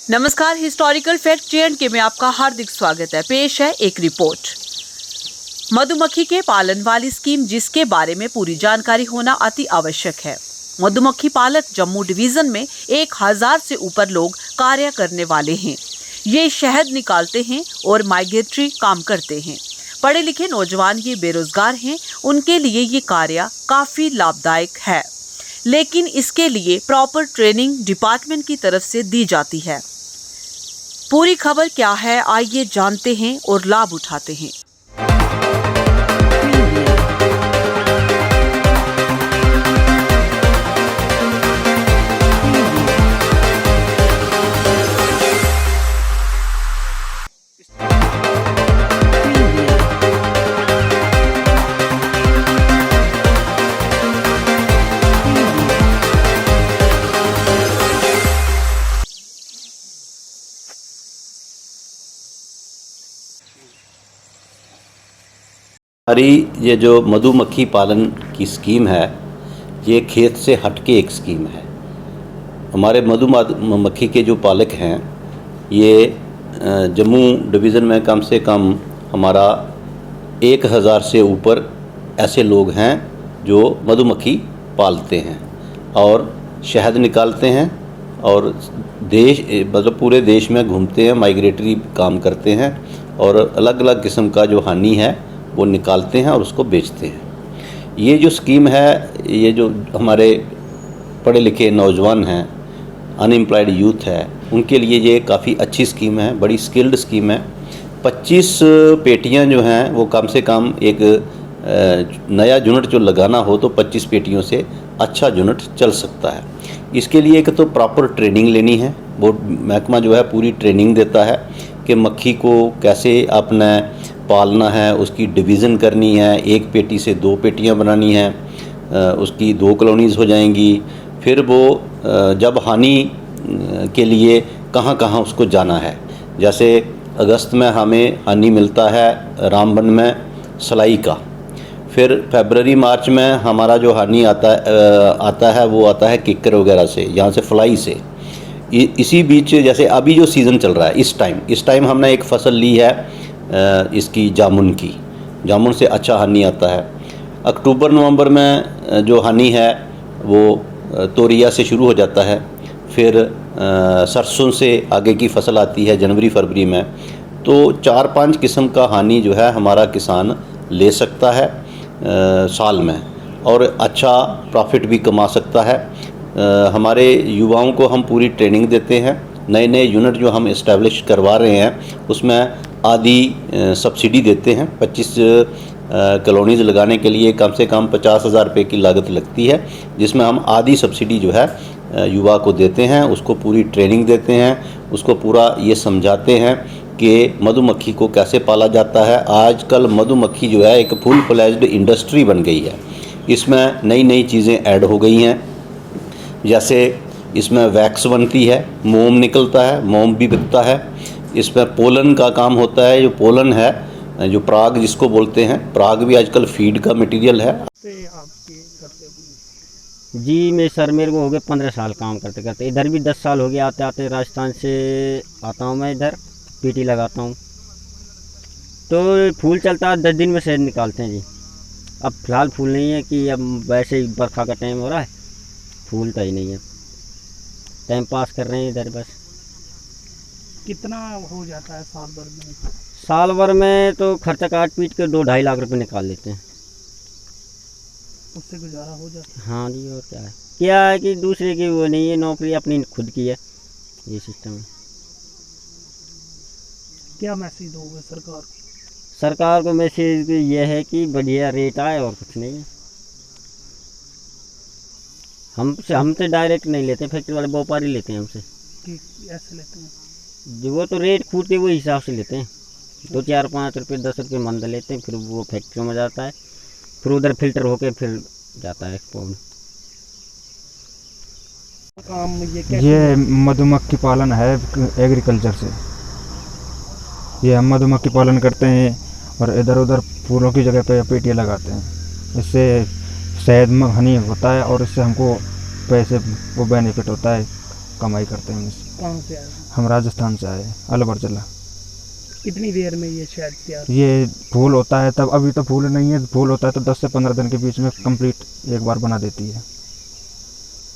नमस्कार, historical fact जे&के में आपका हार्दिक स्वागत है। पेश है एक रिपोर्ट। मधुमक्खी के पालन वाली स्कीम, जिसके बारे में पूरी जानकारी होना अति आवश्यक है। मधुमक्खी पालक जम्मू डिवीजन में 1000 से ऊपर लोग कार्य करने वाले हैं। ये शहद निकालते हैं और माइग्रेटरी काम करते हैं। पढ़े लिखे नौजवान ये बेरोजगार हैं, उनके लिए ये कार्य काफी लाभदायक है, लेकिन इसके लिए प्रॉपर ट्रेनिंग डिपार्टमेंट की तरफ से दी जाती है। पूरी खबर क्या है, आइए जानते हैं और लाभ उठाते हैं। हमारी ये जो मधुमक्खी पालन की स्कीम है, ये खेत से हटके एक स्कीम है। हमारे मधुमक्खी के जो पालक हैं, ये जम्मू डिवीज़न में कम से कम हमारा 1000 से ऊपर ऐसे लोग हैं जो मधुमक्खी पालते हैं और शहद निकालते हैं और मतलब पूरे देश में घूमते हैं, माइग्रेटरी काम करते हैं और अलग अलग किस्म का जो हानि है वो निकालते हैं और उसको बेचते हैं। ये जो स्कीम है, ये जो हमारे पढ़े लिखे नौजवान हैं, अनएम्प्लॉयड यूथ है, उनके लिए ये काफ़ी अच्छी स्कीम है, बड़ी स्किल्ड स्कीम है। 25 पेटियां जो हैं वो कम से कम एक नया यूनिट जो लगाना हो तो 25 पेटियों से अच्छा यूनिट चल सकता है। इसके लिए एक तो प्रॉपर ट्रेनिंग लेनी है। वो महकमा जो है पूरी ट्रेनिंग देता है कि मक्खी को कैसे अपना पालना है, उसकी डिवीज़न करनी है, एक पेटी से 2 पेटियां बनानी है, उसकी 2 कॉलोनीज़ हो जाएंगी। फिर वो जब हानि के लिए कहाँ कहाँ उसको जाना है, जैसे अगस्त में हमें हानि मिलता है रामबन में सलाई का, फिर फरवरी मार्च में हमारा जो हानि आता है वो आता है किक्कर वगैरह से, यहाँ से फ्लाई से। इसी बीच जैसे अभी जो सीज़न चल रहा है इस टाइम हमने एक फसल ली है इसकी जामुन से अच्छा हानि आता है। अक्टूबर नवंबर में जो हानि है वो तोरिया से शुरू हो जाता है, फिर सरसों से आगे की फसल आती है जनवरी फरवरी में। तो 4-5 किस्म का हानि जो है हमारा किसान ले सकता है साल में और अच्छा प्रॉफिट भी कमा सकता है। हमारे युवाओं को हम पूरी ट्रेनिंग देते हैं। नए नए यूनिट जो हम इस्टेब्लिश करवा रहे हैं उसमें आधी सब्सिडी देते हैं। 25 कॉलोनीज़ लगाने के लिए कम से कम 50,000 रुपये की लागत लगती है, जिसमें हम आधी सब्सिडी जो है युवा को देते हैं, उसको पूरी ट्रेनिंग देते हैं, उसको पूरा ये समझाते हैं कि मधुमक्खी को कैसे पाला जाता है। आजकल मधुमक्खी जो है एक फुल फ्लेज्ड इंडस्ट्री बन गई है। इसमें नई नई चीज़ें ऐड हो गई हैं, जैसे इसमें वैक्स बनती है, मोम निकलता है, मोम भी बिकता है। इसमें पोलन का काम होता है, जो पोलन है, जो पराग जिसको बोलते हैं, पराग भी आजकल फीड का मटेरियल है। जी मेरे को हो गए 15 साल काम करते करते। इधर भी 10 साल हो गए आते आते। राजस्थान से आता हूँ मैं, इधर पीटी लगाता हूँ तो फूल चलता है, 10 दिन में शहद निकालते हैं जी। अब फिलहाल फूल नहीं है कि अब वैसे ही बरखा का टाइम हो रहा है, फूल तो ही नहीं है, टाइम पास कर रहे हैं इधर बस। कितना हो जाता है साल भर में? साल भर में तो खर्चा काट पीट के 2-2.5 लाख रुपए निकाल लेते हैं, उससे गुजारा हो जाता है। हाँ जी, और क्या है कि दूसरे की वो नहीं है, नौकरी अपनी खुद की है, ये सिस्टम है। क्या मैसेज दोगे सरकार की? सरकार को मैसेज ये है कि बढ़िया रेट आए और कुछ नहीं है। हमसे डायरेक्ट नहीं लेते, फैक्ट्री वाले व्यापारी लेते हैं हमसे। कि ऐसे लेते हैं जो वो तो रेट कूट के वो हिसाब से लेते हैं, 2, 4, 5 रुपये 10 रुपये मंद लेते हैं, फिर वो फैक्ट्रियों में जाता है, फिर उधर फिल्टर होके फिर जाता है एक्सपोर्ट में। काम ये मधुमक्खी पालन है एग्रीकल्चर से। ये हम मधुमक्खी पालन करते हैं और इधर उधर फूलों की जगह पे पेटियाँ लगाते हैं। इससे शहद में हनी होता है और इससे हमको पैसे वो बेनिफिट होता है, कमाई करते हैं इससे। कहाँ से आए? हम राजस्थान से आए, अलवर जिला। कितनी देर में ये शायद तैयार? ये फूल होता है तब, अभी तो फूल नहीं है, फूल होता है तो 10 से 15 दिन के बीच में कंप्लीट एक बार बना देती है।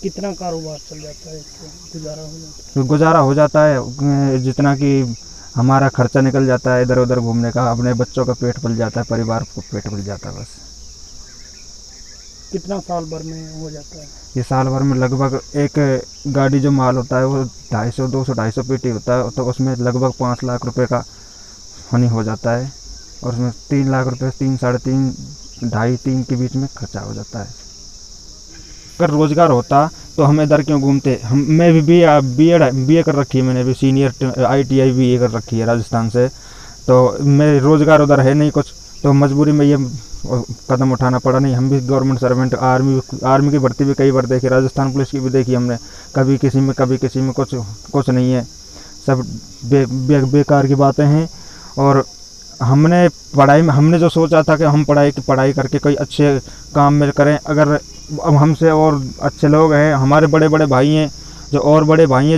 कितना कारोबार चल जाता है इससे? गुजारा हो जाता तो गुजारा हो जाता है जितना कि हमारा खर्चा निकल जाता है इधर उधर घूमने का, अपने बच्चों का पेट पल जाता है, परिवार को पेट पल जाता है बस। है? कितना साल भर में हो जाता है? ये साल भर में लगभग एक गाड़ी जो माल होता है वो 250 पेटी होता है, तो उसमें लगभग 5 लाख रुपए का हानि हो जाता है, और उसमें 3 लाख रुपए, 3, साढ़े 3, 2.5, 3 के बीच में खर्चा हो जाता है। अगर रोज़गार होता तो हम इधर क्यों घूमते? मैं भी BA कर रखी है, मैंने भी सीनियर ITI BA कर रखी है राजस्थान से, तो मैं रोज़गार उधर है नहीं कुछ, तो मजबूरी में ये कदम उठाना पड़ा। नहीं, हम भी गवर्नमेंट सर्वेंट, आर्मी की भर्ती भी कई बार देखी, राजस्थान पुलिस की भी देखी हमने, कभी किसी में कुछ नहीं है, सब बेकार की बातें हैं। और हमने पढ़ाई में हमने जो सोचा था कि हम पढ़ाई करके कोई अच्छे काम में करें, अगर अब हमसे और अच्छे लोग हैं, हमारे बड़े भाई हैं,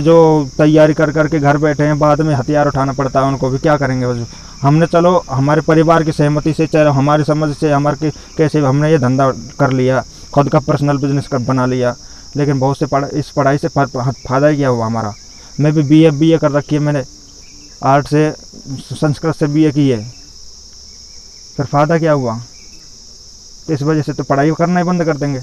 जो तैयारी कर के घर बैठे हैं, बाद में हथियार उठाना पड़ता है उनको भी, क्या करेंगे? बस हमने चलो हमारे परिवार की सहमति से, चाहे हमारी समझ से, कैसे हमने ये धंधा कर लिया, खुद का पर्सनल बिजनेस बना लिया, लेकिन बहुत से इस पढ़ाई से फ़ायदा ही क्या हुआ हमारा। मैं भी BA कर रखी है, मैंने आर्ट से, संस्कृत से BA की है, फिर फ़ायदा क्या हुआ? तो इस वजह से तो पढ़ाई करना ही बंद कर देंगे।